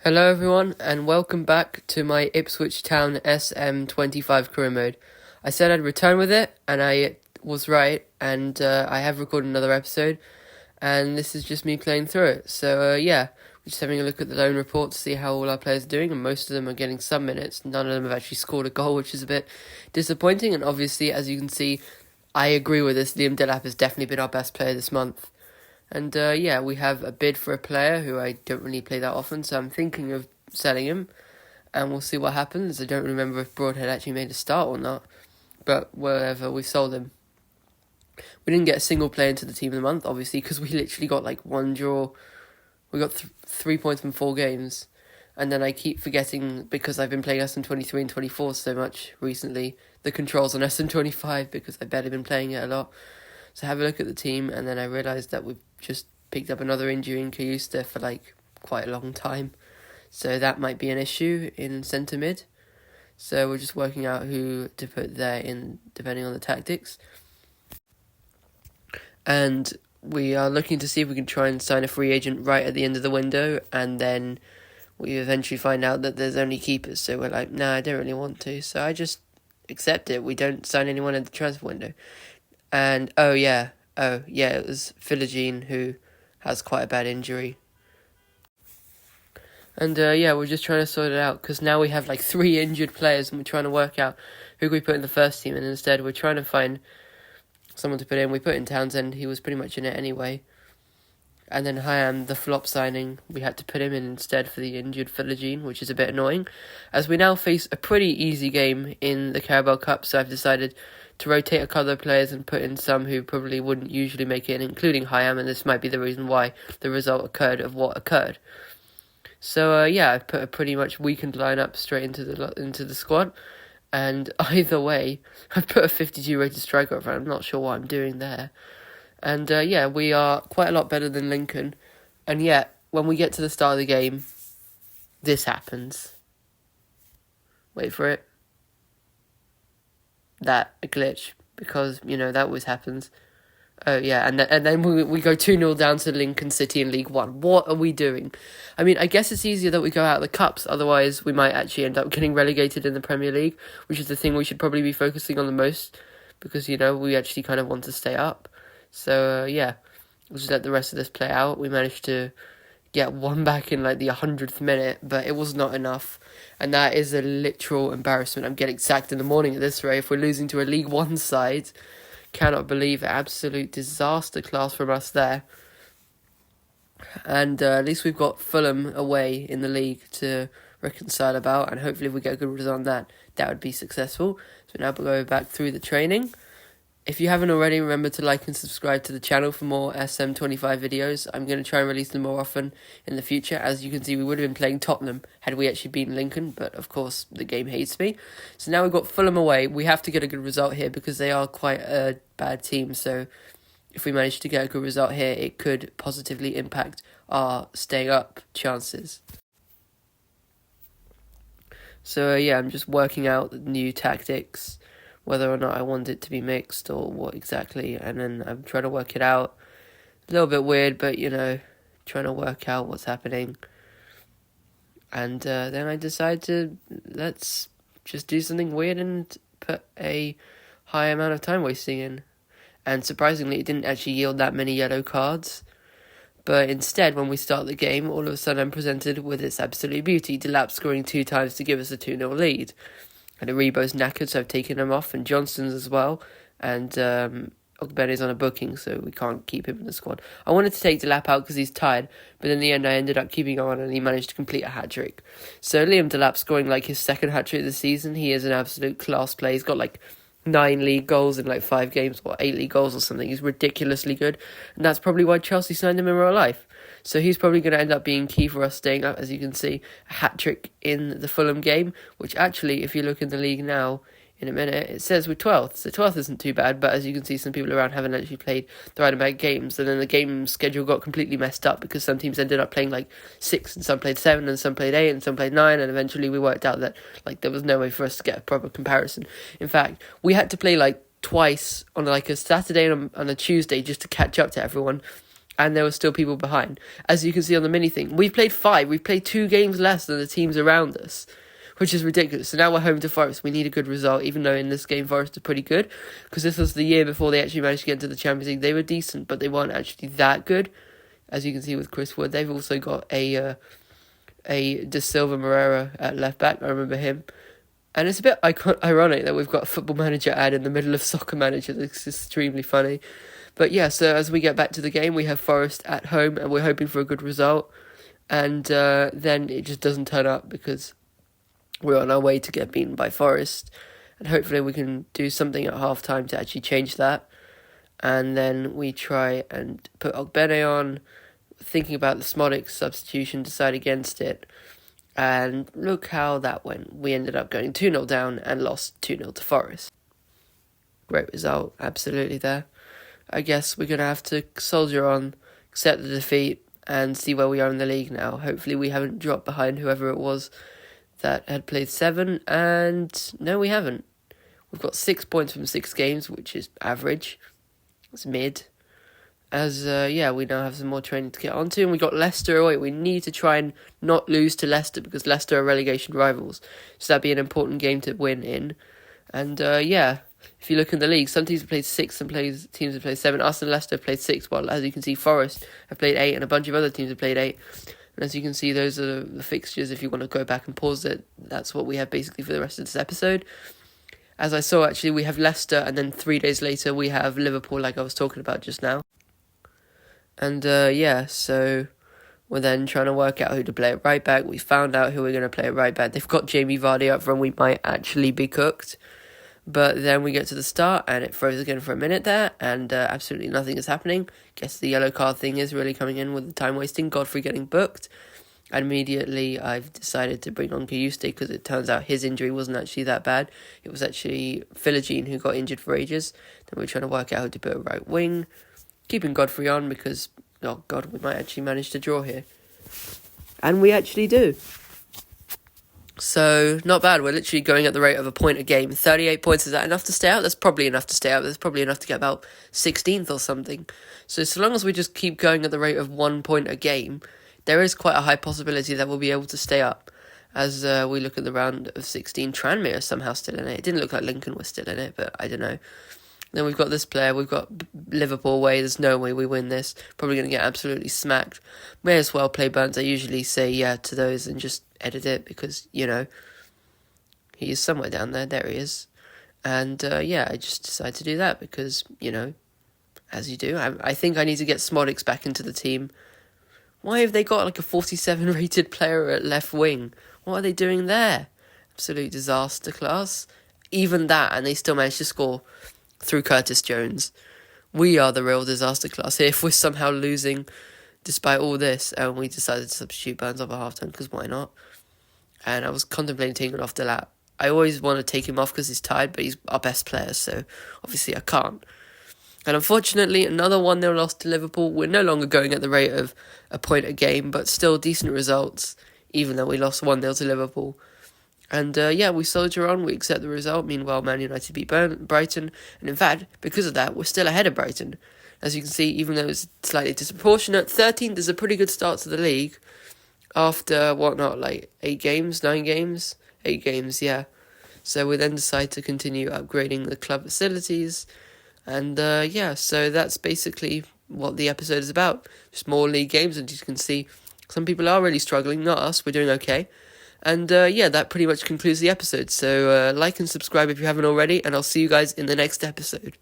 Hello everyone, and welcome back to my Ipswich Town SM25 career mode. I said I'd return with it, and I was right, and I have recorded another episode, and this is just me playing through it. So we're just having a look at the loan report to see how all our players are doing, and most of them are getting some minutes. None of them have actually scored a goal, which is a bit disappointing, and obviously, as you can see, I agree with this. Liam Delap has definitely been our best player this month. And we have a bid for a player who I don't really play that often, so I'm thinking of selling him, and we'll see what happens. I don't remember if Broadhead actually made a start or not, but whatever, we sold him. We didn't get a single player into the team of the month, obviously, because we literally got like one draw. We got 3 points from 4 games, and then I keep forgetting, because I've been playing SM23 and 24 so much recently, the controls on SM25, because I've barely been playing it a lot. So have a look at the team, and then I realised that we've just picked up another injury in Kayusta for like quite a long time. So that might be an issue in centre mid. So we're just working out who to put there in depending on the tactics. And we are looking to see if we can try and sign a free agent right at the end of the window, and then we eventually find out that there's only keepers. So we're like, nah, I don't really want to. So I just accept it. We don't sign anyone at the transfer window. And it was Philogene who has quite a bad injury. And we're just trying to sort it out, because now we have like 3 injured players, and we're trying to work out who we put in the first team, and instead we're trying to find someone to put in. We put in Townsend, he was pretty much in it anyway. And then Hyam, the flop signing, we had to put him in instead for the injured Philogene, which is a bit annoying, as we now face a pretty easy game in the Carabao Cup, so I've decided to rotate a couple of players and put in some who probably wouldn't usually make it, including Hyam, and this might be the reason why the result occurred of what occurred. So I put a pretty much weakened lineup straight into the squad, and either way, I've put a 52 rated striker up front. I'm not sure what I'm doing there. And we are quite a lot better than Lincoln, and yet when we get to the start of the game, this happens. Wait for it. That a glitch, because that always happens. Oh yeah, and then we go 2-0 down to Lincoln City in League One. What are we doing? I mean, I guess it's easier that we go out of the cups. Otherwise, we might actually end up getting relegated in the Premier League, which is the thing we should probably be focusing on the most, because we actually kind of want to stay up. So we'll just let the rest of this play out. We managed to get one back in like the 100th minute, but it was not enough, and that is a literal embarrassment. I'm getting sacked in the morning at this rate if we're losing to a League One side. Cannot believe it. Absolute disaster class from us there. And at least we've got Fulham away in the league to reconcile about, and hopefully if we get a good result on that would be successful. So now we'll go back through the training. If you haven't already, remember to like and subscribe to the channel for more SM25 videos. I'm going to try and release them more often in the future. As you can see, we would have been playing Tottenham had we actually beaten Lincoln, but of course the game hates me. So now we've got Fulham away. We have to get a good result here because they are quite a bad team. So if we manage to get a good result here, it could positively impact our staying up chances. So I'm just working out the new tactics, whether or not I want it to be mixed or what exactly, and then I'm trying to work it out. A little bit weird, but trying to work out what's happening. And then I decide to let's just do something weird and put a high amount of time wasting in. And surprisingly, it didn't actually yield that many yellow cards. But instead, when we start the game, all of a sudden I'm presented with its absolute beauty. Delap scoring 2 times to give us a 2-0 lead. And Aribo's knackered, so I've taken him off, and Johnston's as well. And Ogbene's on a booking, so we can't keep him in the squad. I wanted to take Delap out because he's tired, but in the end I ended up keeping him on, and he managed to complete a hat-trick. So Liam Delap scoring like his second hat-trick this season. He is an absolute class player. He's got like 9 league goals in like 5 games, or 8 league goals or something. He's ridiculously good, and that's probably why Chelsea signed him in real life. So he's probably going to end up being key for us staying up. As you can see, a hat-trick in the Fulham game, which actually, if you look in the league now, in a minute, it says we're 12th. So 12th isn't too bad, but as you can see, some people around haven't actually played the right amount of games, and then the game schedule got completely messed up because some teams ended up playing like 6, and some played 7, and some played 8, and some played 9, and eventually we worked out that like there was no way for us to get a proper comparison. In fact, we had to play like twice on like a Saturday and on a Tuesday just to catch up to everyone. and there were still people behind. As you can see on the mini thing, we've played 2 games less than the teams around us, which is ridiculous. So now we're home to Forest. We need a good result, even though in this game Forest are pretty good, because this was the year before they actually managed to get into the Champions League. They were decent, but they weren't actually that good. As you can see with Chris Wood, they've also got a De Silva Moreira at left back. I remember him. And it's a bit ironic that we've got a Football Manager ad in the middle of Soccer Manager. It's extremely funny. But yeah, so as we get back to the game, we have Forest at home, and we're hoping for a good result. And then it just doesn't turn up because we're on our way to get beaten by Forest. And hopefully we can do something at half-time to actually change that. And then we try and put Ogbene on, thinking about the Smodic substitution, decide against it. And look how that went. We ended up going 2-0 down and lost 2-0 to Forest. Great result, absolutely there. I guess we're going to have to soldier on, accept the defeat, and see where we are in the league now. Hopefully we haven't dropped behind whoever it was that had played 7, and no, we haven't. We've got 6 points from 6 games, which is average. It's mid. As, we now have some more training to get onto, and we got Leicester away. We need to try and not lose to Leicester, because Leicester are relegation rivals. So that'd be an important game to win in. And, if you look in the league, some teams have played 6, some teams have played 7. Us and Leicester have played 6, while, as you can see, Forest have played 8, and a bunch of other teams have played 8. And as you can see, those are the fixtures. If you want to go back and pause it, that's what we have basically for the rest of this episode. As I saw, actually, we have Leicester, and then 3 days later, we have Liverpool, like I was talking about just now. And, so we're then trying to work out who to play at right back. We found out who we're going to play at right back. They've got Jamie Vardy up front. We might actually be cooked. But then we get to the start, and it froze again for a minute there, and absolutely nothing is happening. Guess the yellow card thing is really coming in with the time wasting. Godfrey getting booked. And immediately I've decided to bring on Kayuste, because it turns out his injury wasn't actually that bad. It was actually Philogene who got injured for ages. Then we're trying to work out how to put a right wing. Keeping Godfrey on because, oh God, we might actually manage to draw here. And we actually do. So, not bad. We're literally going at the rate of a point a game. 38 points, is that enough to stay out? That's probably enough to stay out. That's probably enough to get about 16th or something. So long as we just keep going at the rate of 1 point a game, there is quite a high possibility that we'll be able to stay up. As we look at the round of 16, Tranmere is somehow still in it. It didn't look like Lincoln was still in it, but I don't know. Then we've got this player, we've got Liverpool away, there's no way we win this. Probably going to get absolutely smacked. May as well play Burns. I usually say yeah to those and just edit it because, he is somewhere down there. There he is. And, I just decided to do that because, as you do. I think I need to get Smodics back into the team. Why have they got like a 47 rated player at left wing? What are they doing there? Absolute disaster class. Even that, and they still managed to score through Curtis Jones. We are the real disaster class here if we're somehow losing despite all this, and we decided to substitute Burns off at half-time because why not? And I was contemplating taking off Delap. I always want to take him off because he's tired, but he's our best player, so obviously I can't. And unfortunately, another 1-0 loss to Liverpool. We're no longer going at the rate of a point a game, but still decent results, even though we lost 1-0 to Liverpool. And, we soldier on, we accept the result. Meanwhile, Man United beat Brighton. And in fact, because of that, we're still ahead of Brighton. As you can see, even though it's slightly disproportionate, 13th is a pretty good start to the league. After, 8 games, 9 games? 8 games, yeah. So we then decide to continue upgrading the club facilities. And, so that's basically what the episode is about. Just more league games, and as you can see, some people are really struggling, not us, we're doing okay. And, that pretty much concludes the episode. So, like and subscribe if you haven't already, and I'll see you guys in the next episode.